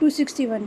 261।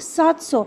700।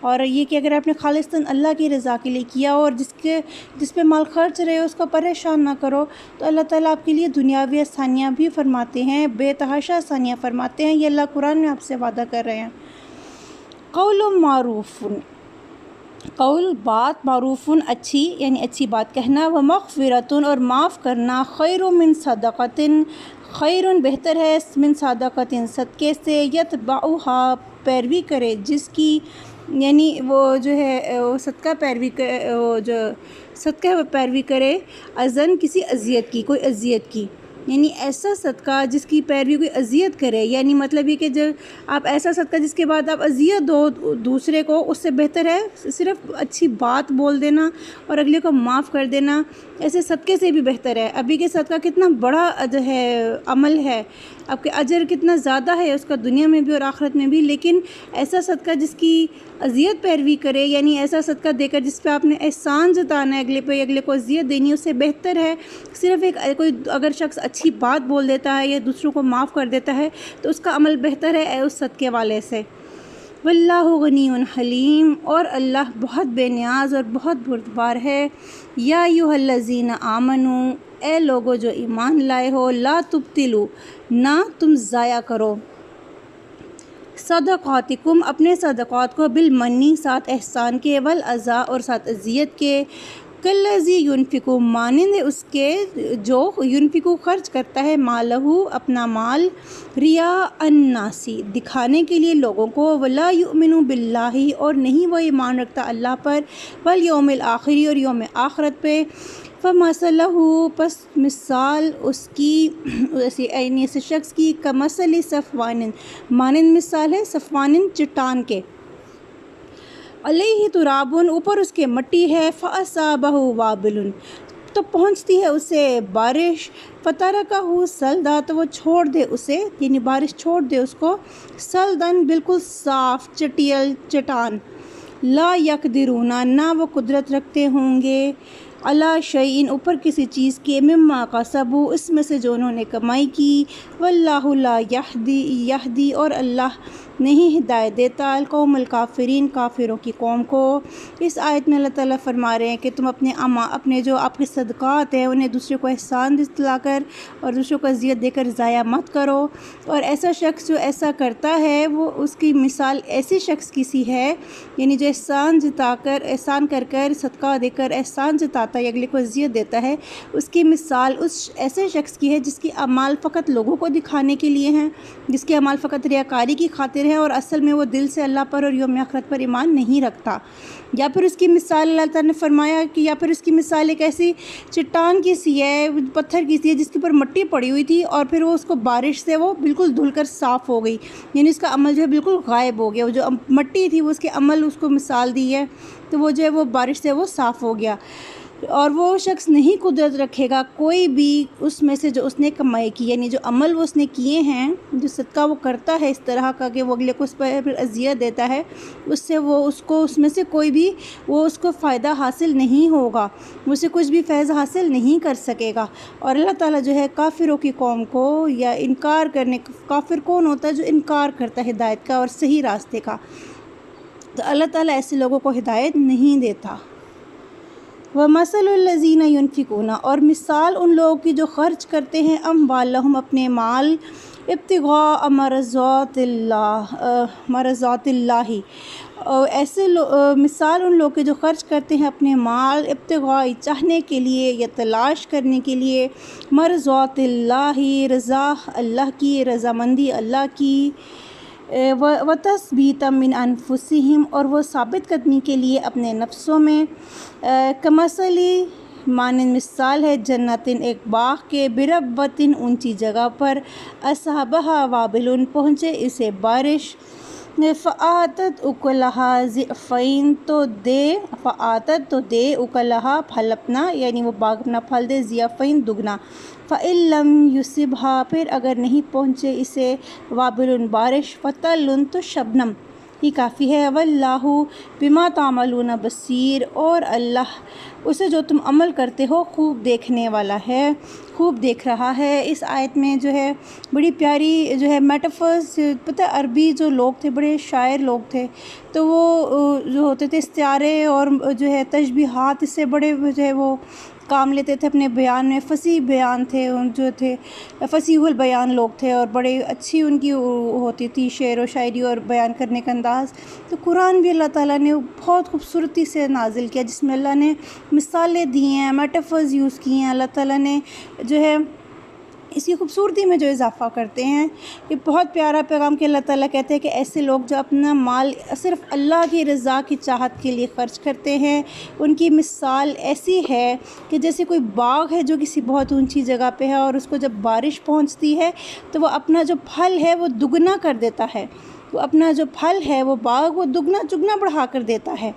اور یہ کہ اگر آپ نے خالصتاً اللہ کی رضا کے لیے کیا اور جس پہ مال خرچ رہے اس کو پریشان نہ کرو، تو اللہ تعالیٰ آپ کے لیے دنیاوی آسانیاں بھی فرماتے ہیں، بے تحاشا آسانیاں فرماتے ہیں۔ یہ اللہ قرآن میں آپ سے وعدہ کر رہے ہیں۔ قول معروف، قول بات، معروف اچھی یعنی اچھی بات کہنا، و مغفرۃ اور معاف کرنا، خیر من صدقۃ خیر بہتر ہے، من صدقۃ صدقے سے، یتبعھا پیروی کرے جس کی، یعنی وہ جو ہے وہ صدقہ پیروی وہ جو صدقہ وہ پیروی کرے، اذن کسی اذیت کی، کوئی اذیت کی، یعنی ایسا صدقہ جس کی پیروی کوئی اذیت کرے، یعنی مطلب یہ کہ جب آپ ایسا صدقہ جس کے بعد آپ اذیت دو دوسرے کو، اس سے بہتر ہے صرف اچھی بات بول دینا اور اگلے کو معاف کر دینا، ایسے صدقے سے بھی بہتر ہے۔ ابھی کے صدقہ کتنا بڑا جو ہے عمل ہے، آپ کے اجر کتنا زیادہ ہے اس کا دنیا میں بھی اور آخرت میں بھی، لیکن ایسا صدقہ جس کی اذیت پیروی کرے، یعنی ایسا صدقہ دے کر جس پہ آپ نے احسان جتانا ہے اگلے پہ، اگلے کو اذیت دینی، اس سے بہتر ہے صرف کوئی اگر شخص اچھی بات بول دیتا ہے یا دوسروں کو معاف کر دیتا ہے تو اس کا عمل بہتر ہے اس صدقے والے سے۔ واللہ غنی حلیم، اور اللہ بہت بے نیاز اور بہت بردبار ہے۔ یا ایھا الذین آمنو، اے لوگو جو ایمان لائے ہو، لا تبطلوا، نہ تم ضائع کرو، صدقاتکم اپنے صدقات کو، بالمنی ساتھ احسان کے، والاذی اور ساتھ اذیت کے، کالذی ینفق مانند اس کے جو ینفق خرچ کرتا ہے، مالہ اپنا مال، ریا الناس دکھانے کے لیے لوگوں کو، ولا یؤمن باللہ اور نہیں وہ ایمان رکھتا اللہ پر، والیوم الآخر اور یوم آخرت پہ، فمثلہ پس مثال اس کی یعنی اس شخص کی، کمثل صفوان مانند مثال ہے صفوان چٹان کے، علیہ تراب اوپر اس کے مٹی ہے، فاصابہ وابل تو پہنچتی ہے اسے بارش، فترکہ سلدا تو وہ چھوڑ دے اسے، یعنی بارش چھوڑ دے اس کو، سلدن بالکل صاف چٹیل چٹان، لا یقدرون نہ وہ قدرت رکھتے ہوں گے، علی شیء اوپر کسی چیز کے، مما کسبوا اس میں سے جو انہوں نے کمائی کی، واللہ لا یہدی اور اللہ نہیں ہدایت دیتا، القوم الکافرین کافروں کی قوم کو۔ اس آیت میں اللہ تعالیٰ فرما رہے ہیں کہ تم اپنے جو آپ کے صدقات ہیں انہیں دوسرے کو احسان دلا کر اور دوسروں کو اذیت دے کر ضائع مت کرو، اور ایسا شخص جو ایسا کرتا ہے وہ اس کی مثال ایسے شخص کی سی ہے، یعنی جو احسان کر کر صدقہ دے کر احسان جتاتا ہے، اگلے کو اذیت دیتا ہے، اس کی مثال اس ایسے شخص کی ہے جس کی اعمال فقط لوگوں کو دکھانے کے لیے ہیں، جس کے اعمال فقط ریاکاری کی خاطر ہیں اور اصل میں وہ دل سے اللہ پر اور یوم آخرت پر ایمان نہیں رکھتا۔ یا پھر اس کی مثال اللہ تعالیٰ نے فرمایا کہ یا پھر اس کی مثال ایک ایسی چٹان کی سی ہے، پتھر کی سی ہے جس کے اوپر مٹی پڑی ہوئی تھی اور پھر وہ اس کو بارش سے وہ بالکل دھل کر صاف ہو گئی، یعنی اس کا عمل جو ہے بالکل غائب ہو گیا، وہ جو مٹی تھی وہ اس کے عمل اس کو مثال دی ہے، تو وہ جو ہے وہ بارش سے وہ صاف ہو گیا، اور وہ شخص نہیں قدرت رکھے گا کوئی بھی اس میں سے جو اس نے کمائی کی، یعنی جو عمل وہ اس نے کیے ہیں، جو صدقہ وہ کرتا ہے اس طرح کا کہ وہ اگلے کو اس پر اذیت دیتا ہے، اس سے وہ اس میں سے کوئی بھی وہ اس کو فائدہ حاصل نہیں ہوگا، اس سے کچھ بھی فیض حاصل نہیں کر سکے گا۔ اور اللہ تعالیٰ جو ہے کافروں کی قوم کو، یا انکار کرنے، کافر کون ہوتا ہے جو انکار کرتا ہے ہدایت کا اور صحیح راستے کا، تو اللہ تعالیٰ ایسے لوگوں کو ہدایت نہیں دیتا۔ وَمَثَلُ الَّذِينَ يُنْفِقُونَ اور مثال ان لوگوں کی جو خرچ کرتے ہیں، اموالہم اپنے مال، ابتغاء مرضات اللہ ایسے مثال ان لوگوں کے جو خرچ کرتے ہیں اپنے مال، ابتغاء چاہنے کے لیے یا تلاش کرنے کے لیے، مرضات اللہ رضا اللہ کی، رضامندی اللہ کی، وَتَثْبِيتًا مِنْ أَنفُسِهِمْ اور وہ ثابت قدمی کے لیے اپنے نفسوں میں، کمثلی مانند مثال ہے، جنتٍ ایک باغ کے، بربوۃ اونچی جگہ پر، اصحابہ وابل پہنچے اسے بارش، فآتت اکلہا ضعفین تو دے اکلہا پھل اپنا، یعنی وہ باغ اپنا پھل دے، ضعفین دگنا، فإن لم یصبھا پھر اگر نہیں پہنچے اسے وابل بارش، فطل تو شبنم، ہی کافی ہے۔ واللہ بما تعملون بصیر، اور اللہ اسے جو تم عمل کرتے ہو خوب دیکھنے والا ہے، خوب دیکھ رہا ہے۔ اس آیت میں جو ہے بڑی پیاری جو ہے میٹافرز، پتہ ہے عربی جو لوگ تھے بڑے شاعر لوگ تھے، تو وہ جو ہوتے تھے استعارے اور جو ہے تشبیہات، اس سے بڑے جو ہے وہ کام لیتے تھے اپنے بیان میں۔ فصیح بیان تھے ان جو تھے، فصیح البیان لوگ تھے، اور بڑے اچھی ان کی ہوتی تھی شعر و شاعری اور بیان کرنے کا انداز۔ تو قرآن بھی اللہ تعالیٰ نے بہت خوبصورتی سے نازل کیا، جس میں اللہ نے مثالیں دی ہیں، میٹافرز یوز کی ہیں۔ اللہ تعالیٰ نے جو ہے اس کی خوبصورتی میں جو اضافہ کرتے ہیں، یہ بہت پیارا پیغام کہ اللہ تعالیٰ کہتے ہیں کہ ایسے لوگ جو اپنا مال صرف اللہ کی رضا کی چاہت کے لیے خرچ کرتے ہیں، ان کی مثال ایسی ہے کہ جیسے کوئی باغ ہے جو کسی بہت اونچی جگہ پہ ہے، اور اس کو جب بارش پہنچتی ہے تو وہ اپنا جو پھل ہے وہ دگنا کر دیتا ہے، وہ اپنا جو پھل ہے وہ باغ وہ دگنا چگنا بڑھا کر دیتا ہے۔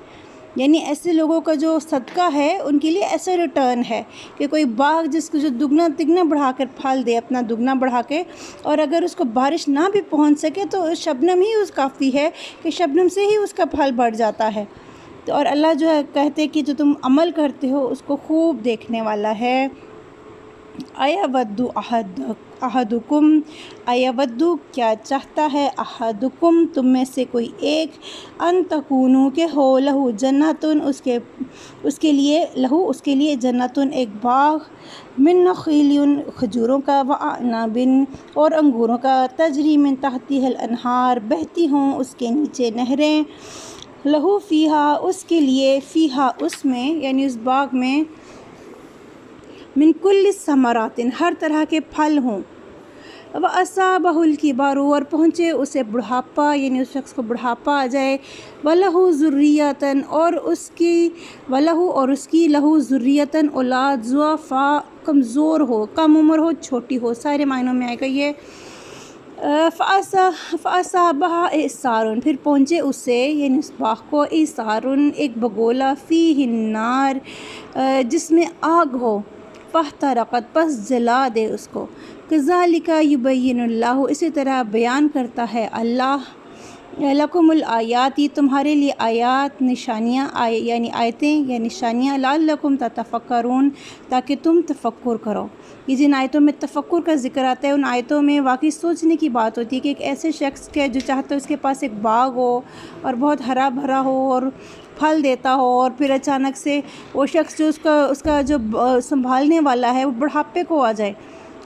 یعنی ایسے لوگوں کا جو صدقہ ہے ان کے لیے ایسا ریٹرن ہے کہ کوئی باغ جس کو جو دگنا تگنا بڑھا کر پھل دے، اپنا دگنا بڑھا کے، اور اگر اس کو بارش نہ بھی پہنچ سکے تو شبنم ہی اس کافی ہے کہ شبنم سے ہی اس کا پھل بڑھ جاتا ہے۔ تو اور اللہ جو ہے کہتے کہ جو تم عمل کرتے ہو اس کو خوب دیکھنے والا ہے۔ ایود احدکم، ایود کیا چاہتا ہے، احدکم تم میں سے کوئی ایک، ان تکونو کہ ہو، لہو جنتن اس کے لیے جنتن ایک باغ، من نخیل کھجوروں کا، واعناب اور انگوروں کا، تجری من تحتها الانہار بہتی ہوں اس کے نیچے نہریں، لہو فیہا اس کے لیے، فیہا اس میں یعنی اس باغ میں، من کل الثمرات ہر طرح کے پھل ہوں، وَأَصَابَهُ الْكِبَرُ اور پہنچے اسے بڑھاپا، یعنی اس شخص کو بڑھاپا آ جائے، وَلَهُ ذُرِّيَّةٌ اور اس کی لہو ذُرِّيَّةٌ اولاد، ضعفاء کمزور ہو، کم عمر ہو، چھوٹی ہو، سارے معنوں میں آئے گا یہ۔ فَأَصَابَهَا إِعْصَارٌ پھر پہنچے اسے یعنی اس باغ کو، إِعْصَارٌ ایک بگولا، فِيهِ النَّارُ جس میں آگ ہو، فاحترقت پس جلا دے اس کو، كَذَلِكَ يُبَيِّنُ اللَّهُ اسی طرح بیان کرتا ہے اللہ، لَكُمُ الْآيَاتِ تمہارے لیے آیات، نشانیاں، یعنی آیتیں یا نشانیاں، لَعَلَّكُمْ تَتَفَكَّرُونَ تاکہ تم تفکر کرو۔ یہ جن آیتوں میں تفکر کا ذکر آتا ہے ان آیتوں میں واقعی سوچنے کی بات ہوتی ہے کہ ایک ایسے شخص کے جو چاہتا ہے اس کے پاس ایک باغ ہو اور بہت ہرا بھرا ہو اور پھل دیتا ہو، اور پھر اچانک سے وہ شخص جو اس کا جو سنبھالنے والا ہے وہ بڑھاپے کو آ جائے،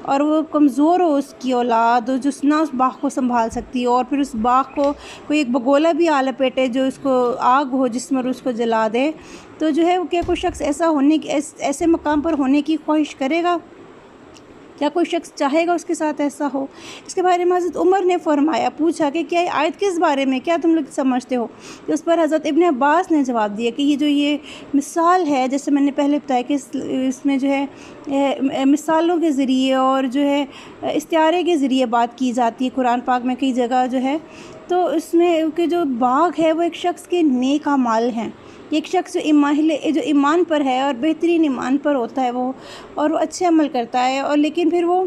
اور وہ کمزور ہو اس کی اولاد جو نہ اس باغ کو سنبھال سکتی ہو، اور پھر اس باغ کو کوئی ایک بگولا بھی آ لپیٹے جو اس کو آگ ہو جس میں اس کو جلا دے، تو جو ہے کہ کوئی شخص ایسے مقام پر ہونے کی خواہش کرے گا؟ کیا کوئی شخص چاہے گا اس کے ساتھ ایسا ہو؟ اس کے بارے میں حضرت عمر نے فرمایا، پوچھا کہ کیا آیت کس بارے میں، کیا تم لوگ سمجھتے ہو؟ اس پر حضرت ابن عباس نے جواب دیا کہ یہ مثال ہے، جیسے میں نے پہلے بتایا کہ اس میں جو ہے مثالوں کے ذریعے اور جو ہے استعارے کے ذریعے بات کی جاتی ہے قرآن پاک میں کئی جگہ جو ہے، تو اس میں کہ جو باغ ہے وہ ایک شخص کے نیک اعمال ہیں، ایک شخص جو ایمان پر ہے اور بہترین ایمان پر ہوتا ہے وہ، اور وہ اچھے عمل کرتا ہے، اور لیکن پھر وہ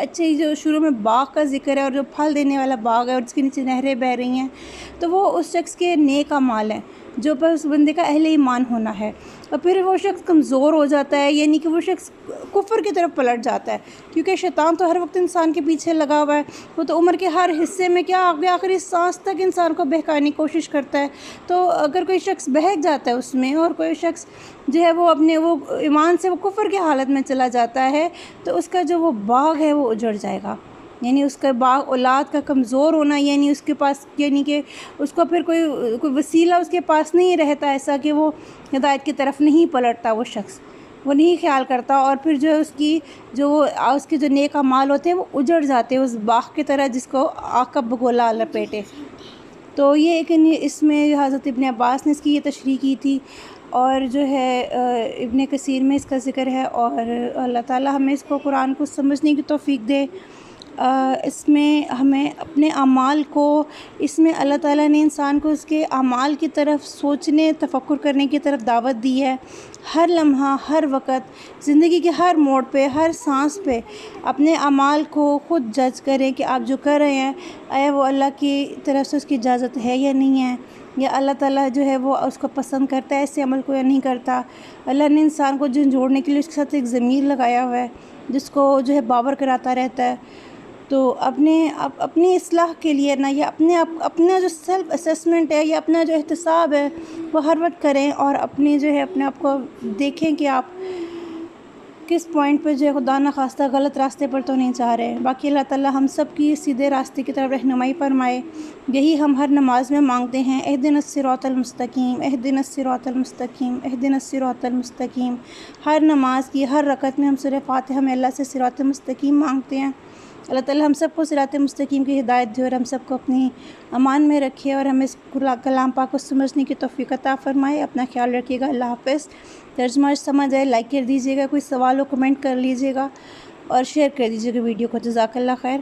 اچھے جو شروع میں باغ کا ذکر ہے اور جو پھل دینے والا باغ ہے اور جس کے نیچے نہریں بہہ رہی ہیں، تو وہ اس شخص کے نیک اعمال ہیں جو پر اس بندے کا اہل ایمان ہونا ہے، اور پھر وہ شخص کمزور ہو جاتا ہے، یعنی کہ وہ شخص کفر کی طرف پلٹ جاتا ہے، کیونکہ شیطان تو ہر وقت انسان کے پیچھے لگا ہوا ہے، وہ تو عمر کے ہر حصے میں کیا آخری سانس تک انسان کو بہکانے کی کوشش کرتا ہے۔ تو اگر کوئی شخص بہک جاتا ہے اس میں، اور کوئی شخص جو ہے وہ اپنے وہ ایمان سے وہ کفر کی حالت میں چلا جاتا ہے، تو اس کا جو وہ باغ ہے وہ اجڑ جائے گا، یعنی اس کا باغ اولاد کا کمزور ہونا، یعنی اس کے پاس یعنی کہ اس کو پھر کوئی وسیلہ اس کے پاس نہیں رہتا ایسا کہ وہ ہدایت کی طرف نہیں پلٹتا، وہ شخص وہ نہیں خیال کرتا، اور پھر جو ہے اس کے جو نیک اعمال ہوتے ہیں وہ اجڑ جاتے ہیں اس باغ کی طرح جس کو آگ کا بگولا لپیٹے۔ تو یہ ایک اس میں حضرت ابن عباس نے اس کی یہ تشریح کی تھی، اور جو ہے ابن کثیر میں اس کا ذکر ہے، اور اللہ تعالیٰ ہمیں اس کو قرآن کو سمجھنے کی توفیق دے۔ اس میں ہمیں اپنے اعمال کو، اس میں اللہ تعالیٰ نے انسان کو اس کے اعمال کی طرف سوچنے، تفکر کرنے کی طرف دعوت دی ہے، ہر لمحہ، ہر وقت، زندگی کے ہر موڑ پہ، ہر سانس پہ اپنے اعمال کو خود جج کریں کہ آپ جو کر رہے ہیں آیا وہ اللہ کی طرف سے اس کی اجازت ہے یا نہیں ہے، یا اللہ تعالیٰ جو ہے وہ اس کو پسند کرتا ہے ایسے عمل کو یا نہیں کرتا۔ اللہ نے انسان کو جھنجھوڑنے کے لیے اس کے ساتھ ایک ضمیر لگایا ہوا ہے جس کو جو ہے باور کراتا رہتا ہے۔ تو اپنی اصلاح کے لیے نا، یا اپنا جو سیلف اسیسمنٹ ہے یا اپنا جو احتساب ہے وہ ہر وقت کریں، اور اپنے جو ہے اپنے آپ کو دیکھیں کہ آپ کس پوائنٹ پہ جو ہے خدا نخواستہ غلط راستے پر تو نہیں جا رہے۔ باقی اللہ تعالیٰ ہم سب کی سیدھے راستے کی طرف رہنمائی فرمائے، یہی ہم ہر نماز میں مانگتے ہیں، اہدنا الصراط المستقیم، اہدنا الصراط المستقیم، اہدنا الصراط المستقیم۔ ہر نماز کی ہر رکعت میں ہم سورہ فاتحہ میں اللہ سے صراط مستقیم مانگتے ہیں۔ اللہ تعالیٰ ہم سب کو صراط مستقیم کی ہدایت دے اور ہم سب کو اپنی امان میں رکھے، اور ہمیں اس کلام پاک کو سمجھنے کی توفیق عطا فرمائے۔ اپنا خیال رکھیے گا۔ اللہ حافظ۔ ترجمہ سمجھ آئے لائک کر دیجیے گا، کوئی سوال ہو کمنٹ کر لیجیے گا، اور شیئر کر دیجیے گا ویڈیو کو۔ جزاک اللہ خیر۔